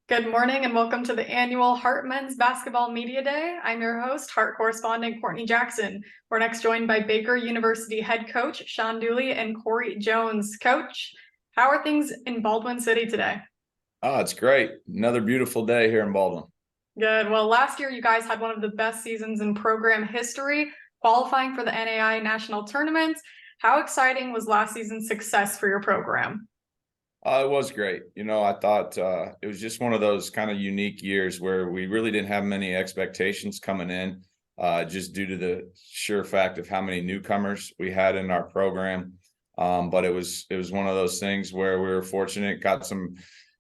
Good morning and welcome to the annual Hart Men's Basketball Media Day. I'm your host, Hart correspondent Courtney Jackson. We're next joined by Baker University head coach Sean Dooley and Corey Jones. Coach, how are things in Baldwin City today? Oh, it's great. Another beautiful day here in Baldwin. Good. Well, last year you guys had one of the best seasons in program history, qualifying for the NAI National Tournament. How exciting was last season's success for your program? It was great. I thought it was just one of those kind of unique years where we really didn't have many expectations coming in, just due to the sheer fact of how many newcomers we had in our program. But it was one of those things where we were fortunate, got some,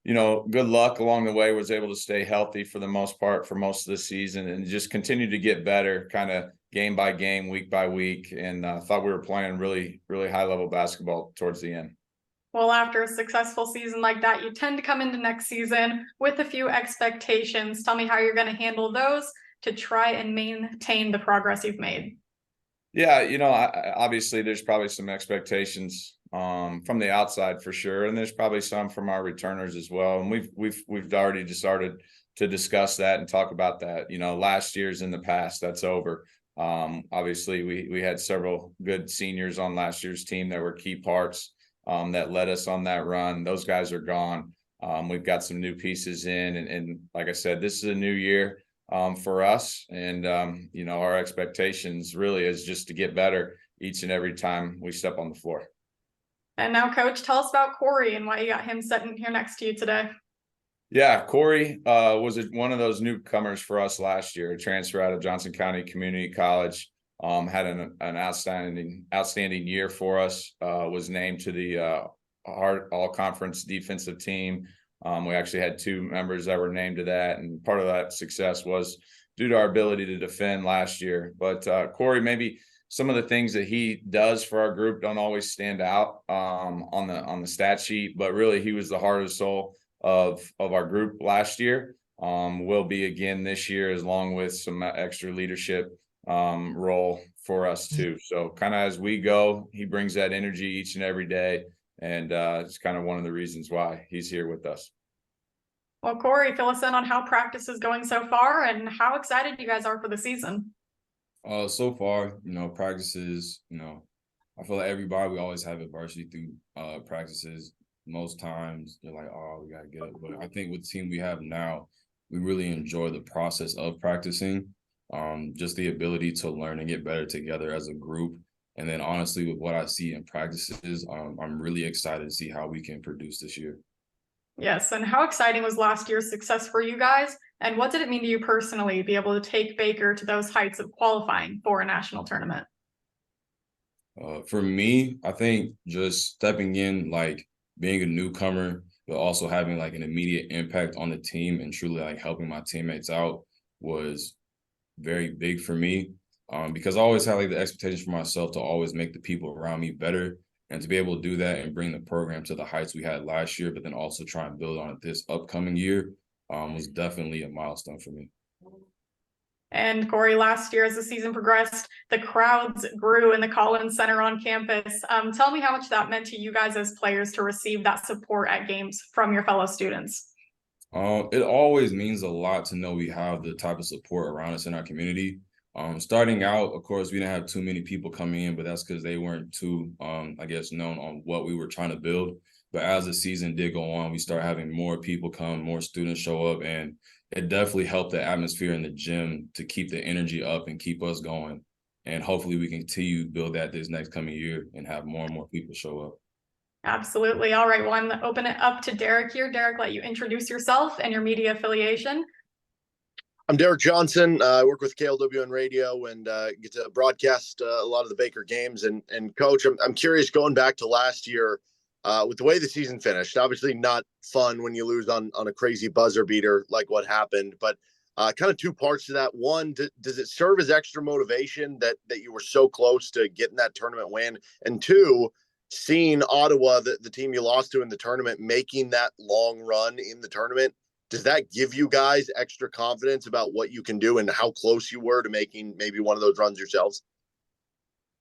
good luck along the way, was able to stay healthy for the most part for most of the season and just continue to get better kind of game by game, week by week. And thought we were playing really, really high level basketball towards the end. Well, after a successful season like that, you tend to come into next season with a few expectations. Tell me how you're going to handle those to try and maintain the progress you've made. Yeah, obviously there's probably some expectations from the outside for sure, and there's probably some from our returners as well. And we've already just started to discuss that and talk about that. Last year's in the past, that's over. Obviously we had several good seniors on last year's team that were key parts that led us on that run. Those guys are gone. We've got some new pieces in, and like I said, this is a new year for us. And, our expectations really is just to get better each and every time we step on the floor. And now, Coach, tell us about Corey and why you got him sitting here next to you today. Yeah, Corey was one of those newcomers for us last year, a transfer out of Johnson County Community College. Had an outstanding year for us. Was named to the Hart All-Conference defensive team. We actually had two members that were named to that, and part of that success was due to our ability to defend last year. But Corey, maybe some of the things that he does for our group don't always stand out on the stat sheet, but really he was the heart and soul of our group last year. Will be again this year, as long with some extra leadership role for us too. So kind of as we go, he brings that energy each and every day. And it's kind of one of the reasons why he's here with us. Well, Corey, fill us in on how practice is going so far and how excited you guys are for the season. So far, practices, I feel like everybody, we always have adversity through practices. Most times they're like, oh, we got to get up. But I think with the team we have now, we really enjoy the process of practicing, just the ability to learn and get better together as a group. And then honestly, with what I see in practices, I'm really excited to see how we can produce this year. Yes, and how exciting was last year's success for you guys? And what did it mean to you personally, be able to take Baker to those heights of qualifying for a national tournament? For me, I think just stepping in, like being a newcomer, but also having like an immediate impact on the team and truly like helping my teammates out was very big for me. Because I always had like the expectations for myself to always make the people around me better, and to be able to do that and bring the program to the heights we had last year, but then also try and build on it this upcoming year was definitely a milestone for me. And Corey, last year as the season progressed, the crowds grew in the Collins Center on campus. Tell me how much that meant to you guys as players to receive that support at games from your fellow students. It always means a lot to know we have the type of support around us in our community. Starting out, of course, we didn't have too many people coming in, but that's because they weren't too, known on what we were trying to build. But as the season did go on, we started having more people come, more students show up, and it definitely helped the atmosphere in the gym to keep the energy up and keep us going. And hopefully we can continue to build that this next coming year and have more and more people show up. Absolutely. All right. Well, I'm going to open it up to Derek here. Derek, let you introduce yourself and your media affiliation. I'm Derek Johnson. I work with KLWN Radio and get to broadcast a lot of the Baker games. And Coach, I'm curious, going back to last year, with the way the season finished, obviously not fun when you lose on a crazy buzzer beater like what happened, but kind of two parts to that. One, does it serve as extra motivation that you were so close to getting that tournament win? And two, seeing Ottawa, the team you lost to in the tournament, making that long run in the tournament, does that give you guys extra confidence about what you can do and how close you were to making maybe one of those runs yourselves?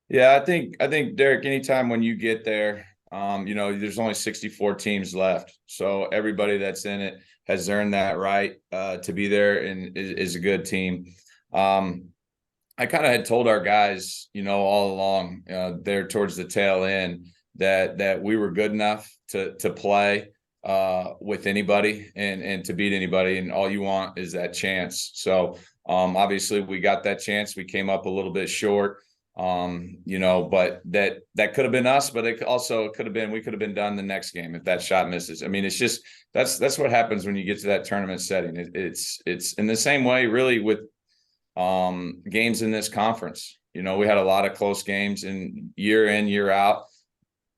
Yeah, I think Derek, anytime when you get there, There's only 64 teams left. So everybody that's in it has earned that right to be there and is a good team. I kind of had told our guys, all along there towards the tail end that we were good enough to play with anybody and to beat anybody. And all you want is that chance. So obviously we got that chance. We came up a little bit short, but that could have been us, but it also could have been, we could have been done the next game if that shot misses. I mean, it's just, that's what happens when you get to that tournament setting. It's in the same way really with games in this conference. We had a lot of close games, and year in, year out,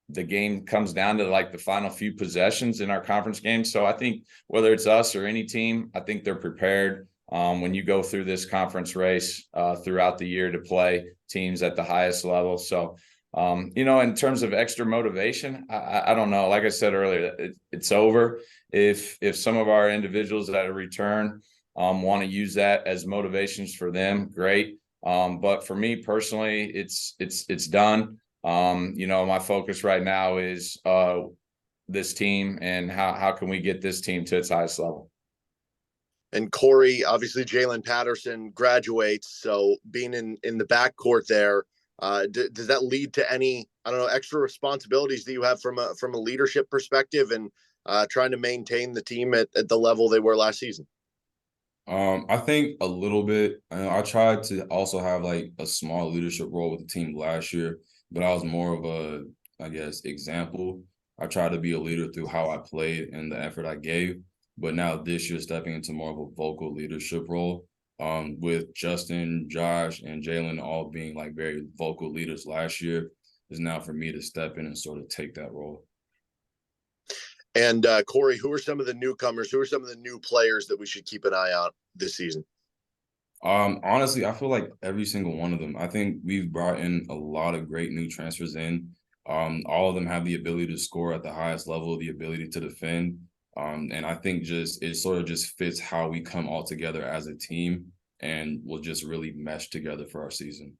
the game comes down to like the final few possessions in our conference games. So I think whether it's us or any team, I think they're prepared when you go through this conference race throughout the year to play teams at the highest level. So, in terms of extra motivation, I don't know. Like I said earlier, it's over. If some of our individuals that return want to use that as motivations for them, great. But for me personally, it's done. My focus right now is this team and how can we get this team to its highest level. And Corey, obviously Jalen Patterson graduates, so being in the backcourt there, does that lead to any, extra responsibilities that you have from a leadership perspective and trying to maintain the team at the level they were last season? I think a little bit. I tried to also have like a small leadership role with the team last year, but I was more of a, I guess, example. I tried to be a leader through how I played and the effort I gave. But now this year, stepping into more of a vocal leadership role, with Justin, Josh, and Jalen all being like very vocal leaders last year, is now for me to step in and sort of take that role. And Corey, who are some of the newcomers? Who are some of the new players that we should keep an eye on this season? Honestly, I feel like every single one of them. I think we've brought in a lot of great new transfers in. All of them have the ability to score at the highest level, the ability to defend. And I think it sort of just fits how we come all together as a team and will just really mesh together for our season.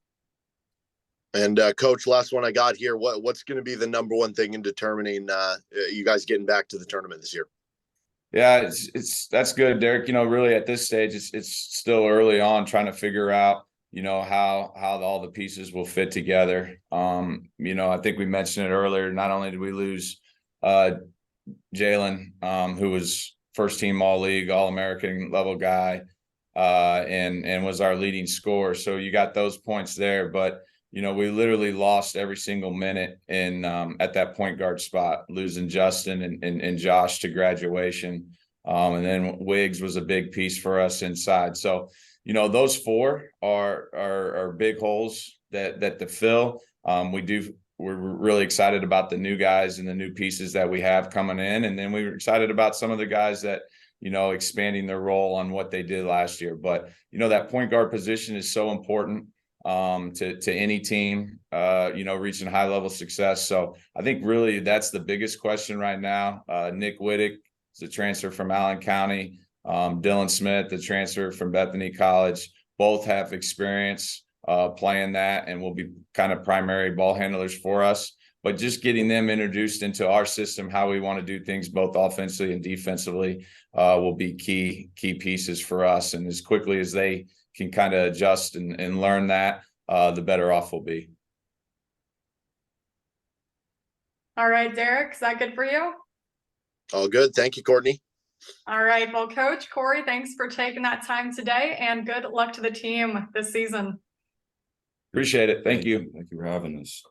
And Coach, last one I got here. What's going to be the number one thing in determining you guys getting back to the tournament this year? Yeah, that's good, Derek. Really at this stage, it's still early on trying to figure out, how all the pieces will fit together. I think we mentioned it earlier. Not only did we lose Jalen, who was first team All-League, All-American level guy, and was our leading scorer. So you got those points there, but we literally lost every single minute in at that point guard spot, losing Justin and Josh to graduation. And then Wiggs was a big piece for us inside. So, those four are big holes that to fill. We're really excited about the new guys and the new pieces that we have coming in. And then we were excited about some of the guys that, expanding their role on what they did last year. But, that point guard position is so important to any team, reaching high level success. So I think really that's the biggest question right now. Nick Wittick is a transfer from Allen County. Dylan Smith, the transfer from Bethany College, both have experience playing that and will be kind of primary ball handlers for us. But just getting them introduced into our system, how we want to do things both offensively and defensively, will be key pieces for us. And as quickly as they can kind of adjust and learn that, the better off we'll be. All right, Derek, is that good for you? All good. Thank you, Courtney. All right. Well, Coach Corey, thanks for taking that time today, and good luck to the team this season. Appreciate it. Thank you. Thank you for having us.